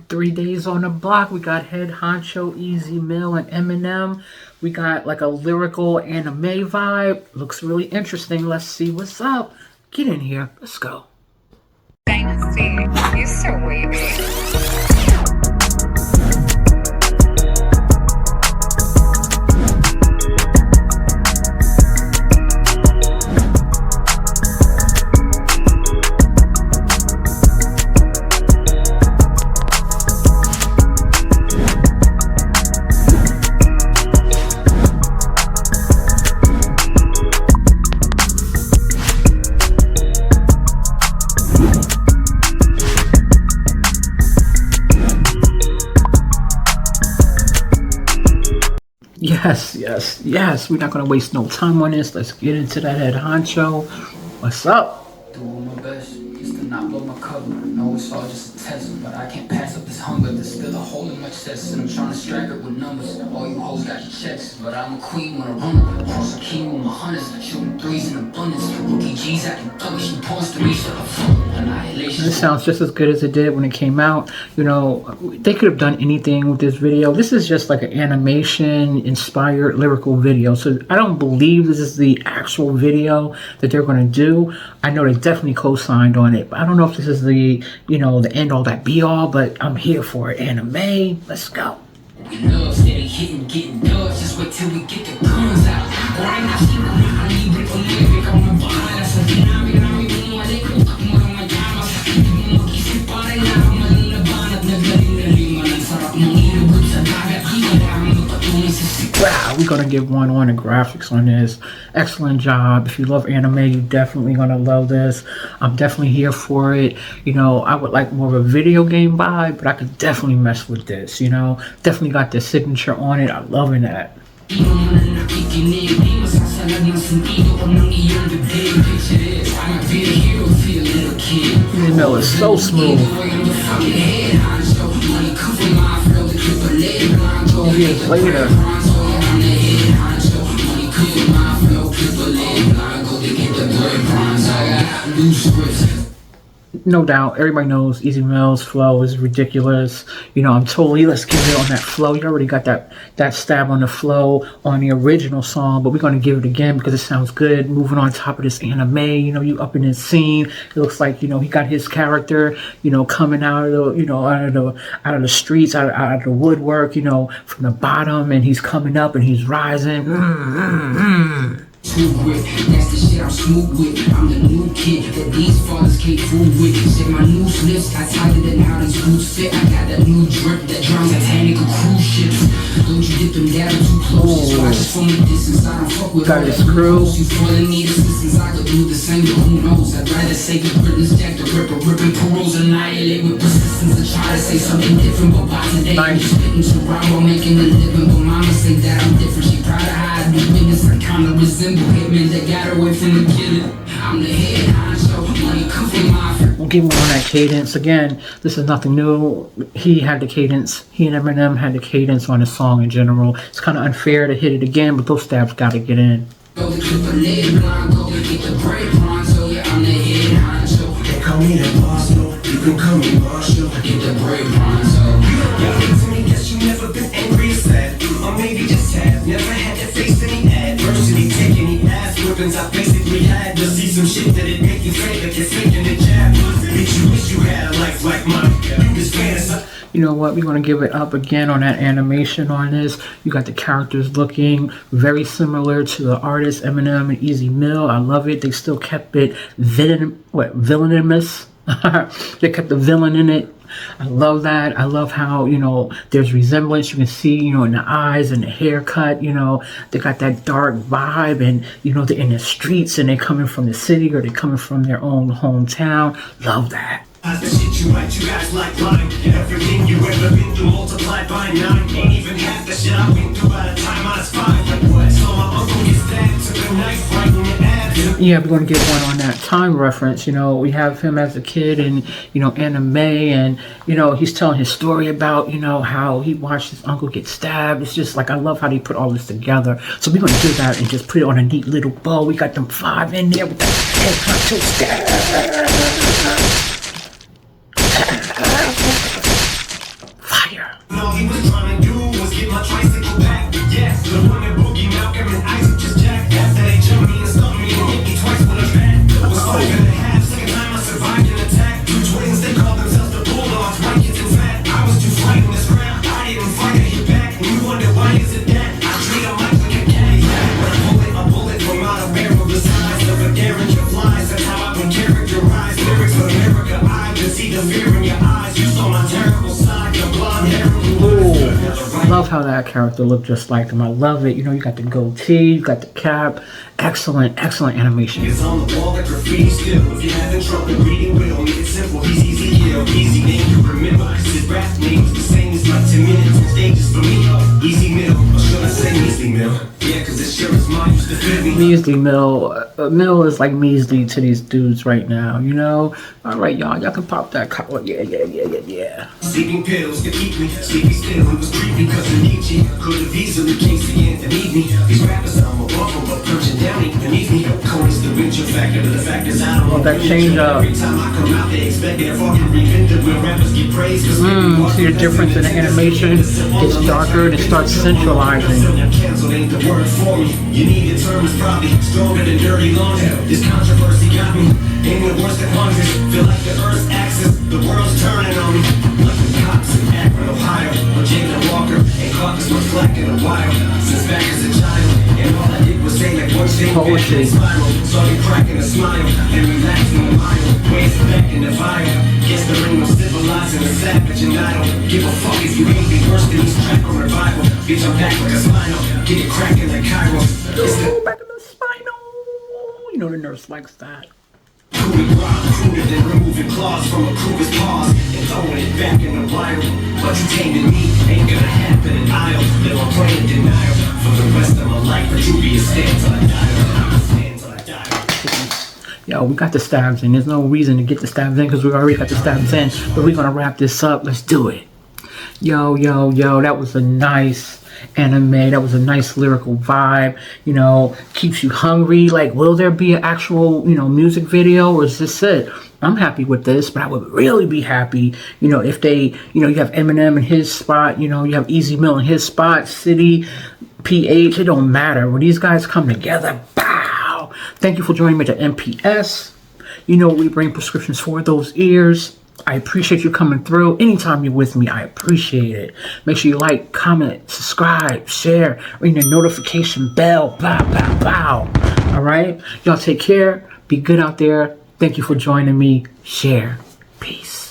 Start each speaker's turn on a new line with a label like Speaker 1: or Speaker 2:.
Speaker 1: 3 days on the block. We got Head Honcho, EZMil, and Eminem. We got like a lyrical anime vibe. Looks really interesting. Let's see what's up. Get in here. Let's go.
Speaker 2: Dynasty, you're so wavy.
Speaker 1: Yes. We're not gonna waste no time on this. Let's get into that Head Honcho. What's up?
Speaker 3: Doing my best just to not blow my cover. No, it's all just a test, but I can't pass up this hunger. There's still a hole in my chest, and I'm trying to strike it with numbers. All you hoes got your checks, but I'm a queen when I run. Cross a king with my hunters, shooting threes in abundance. Rookie G's acting thuggish and pawns to me, so annihilation.
Speaker 1: This sounds just as good as it did when it came out. You know, they could have done anything with this video. This is just like an animation inspired lyrical video. So I don't believe this is the actual video that they're going to do. I know they definitely co-signed on it, but I don't know if this is the, you know, the end all that be all, but I'm here for it. Anime, let's go.
Speaker 3: Love steady hitting, getting dubs. Just wait till we get the guns out. Right now, she I need brick on my brick on my behind. That's a dynamic, and I'm even on my leg. I'm on my time. I'm monkey sleep all night. I'm in the bond. I've never been in the man. I'm sorry, I'm in the boots. I'm
Speaker 1: wow, we're gonna give 1 on the graphics on this. Excellent job. If you love anime, you're definitely gonna love this. I'm definitely here for it. You know, I would like more of a video game vibe, but I could definitely mess with this, you know. Definitely got the signature on it. I'm loving that. EZMil is so smooth. 12 years later. No doubt, everybody knows EZMil's flow is ridiculous. You know, let's give it on that flow. You already got that stab on the flow on the original song, but we're going to give it again because it sounds good. Moving on top of this anime, you know, you up in this scene. It looks like, you know, he got his character, you know, coming out of the, you know, out of the streets, out of the woodwork, you know, from the bottom, and he's coming up and he's rising.
Speaker 3: Too quick, that's the shit I'm smooth with. I'm the new kid that these fathers can't fool with. Shit, my new slips, I tighter than how these boots fit. I got that new drip that drowns Titanic or cruise ships. Don't you dip them down too close? Just watch us from a distance. I don't fuck with
Speaker 1: got his crew.
Speaker 3: You falling need assistance, I could do the same, but who knows? I'd rather say the Britain's Jack the Ripper, ripping paroles, annihilate with persistence, and try to say something different, but by today I'm spitting to rhyme while making a living. But mama say that I'm different. She proud of how I do business. I kinda resemble hitmen that got away from the killing. I'm the head honcho, money come from my.
Speaker 1: We'll give him on that cadence. Again, this is nothing new. He had the cadence. He and Eminem had the cadence on his song in general. It's kind of unfair to hit it again, but those stabs got to get in.
Speaker 3: Go to clip a lid, go to get the break, so yeah, I'm the head honcho. They call me the boss, no, you can call me Marshall. Get the break, so yeah. To me, guess you never been angry or sad, or maybe just have never had to face any adversity, take any ass whippings. I basically had to see some shit that it make you think that you're faking the jab. Bitch, you wish you had a life like mine. You just fantasize.
Speaker 1: You know what, we're going to give it up again on that animation on this. You got the characters looking very similar to the artists, Eminem and EZMil. I love it. They still kept it villainous. They kept the villain in it. I love that. I love how, you know, there's resemblance. You can see, you know, in the eyes and the haircut, you know, they got that dark vibe, and, you know, they're in the streets and they're coming from the city or they're coming from their own hometown. Love that.
Speaker 4: The shit you write, you guys like lying. Everything you ever been through multiplied by 9. Ain't even half the shit I've been through by the time I was 5. Like what? So my uncle gets stabbed, took a knife right in the abs.
Speaker 1: Yeah, we're going to get one on that time reference. You know, we have him as a kid and, you know, anime, and, you know, he's telling his story about, you know, how he watched his uncle get stabbed. It's just like, I love how they put all this together. So we're going to do that and just put it on a neat little bow. We got them 5 in there with that Head Honcho stab. how that character looked just like him. I love it. You know, you got the goatee, you got the cap. Excellent, excellent animation.
Speaker 4: It's on the wall like graffiti still. If you're having trouble reading, we'll make it simple. He's easy, easy name to remember. Cause his rap name is the same as my 10 minutes on stages for me. EZMil, or should I say EZMil? Yeah, cause this sure is mine, used to fit me.
Speaker 1: EZMil, Mill is like measly to these dudes right now, you know? Alright, y'all can pop that collar. Yeah.
Speaker 4: Sleeping pills to keep me sleepy still. It was creepy cause of Nietzsche could have easily Casey and need me. These rappers I'm above them, but punching down ain't beneath me. Cold is the venture factor, but the fact is I don't
Speaker 1: want that change up.
Speaker 4: Every time I come out, they expect me to fucking reinvent it when rappers get praised.
Speaker 1: See the difference in the animation? It's darker and it starts centralizing.
Speaker 4: Cancel ain't the word for me. You need a term is probably stronger than dirty laundry. This controversy got me. Ain't it worse than hundreds? Feel like the Earth's axis, the world's turning on me. Like the cops in Akron, Ohio, or Jalen Walker ain't caught this much flack in a while. Since back as a child, and all I did was say like one thing back and spiral. Saw you cracking a smile and relaxing a mile. Ways back in the vial. Guess the ring was civilizing a savage, and I don't give a fuck if you hate me worse than this track on revival. Bitch, I'm back like a spinal. Get it cracking like Cairo.
Speaker 1: Back in the spinal. You know the nurse likes that.
Speaker 4: Cooling rock, cruder than removing claws from a cougar's paws and throwing it back in the wild. But you taming me ain't gonna happen in aisle. Live on playing denial for the rest of my life. But you be a stand till I die. Stand till I die.
Speaker 1: Yo, we got the stabs in. There's no reason to get the stabs in because we already got the stabs in. But we're gonna wrap this up. Let's do it. Yo, that was a nice anime. That was a nice lyrical vibe, you know, keeps you hungry. Like, will there be an actual, you know, music video, or is this it? I'm happy with this, but I would really be happy, you know, if they, you know, you have Eminem in his spot, you know, you have EZMil in his spot, City, PH, it don't matter. When these guys come together, pow! Thank you for joining me at the MPS. You know, we bring prescriptions for those ears. I appreciate you coming through. Anytime you're with me, I appreciate it. Make sure you like, comment, subscribe, share, ring the notification bell. Bow. All right? Y'all take care. Be good out there. Thank you for joining me. Share. Peace.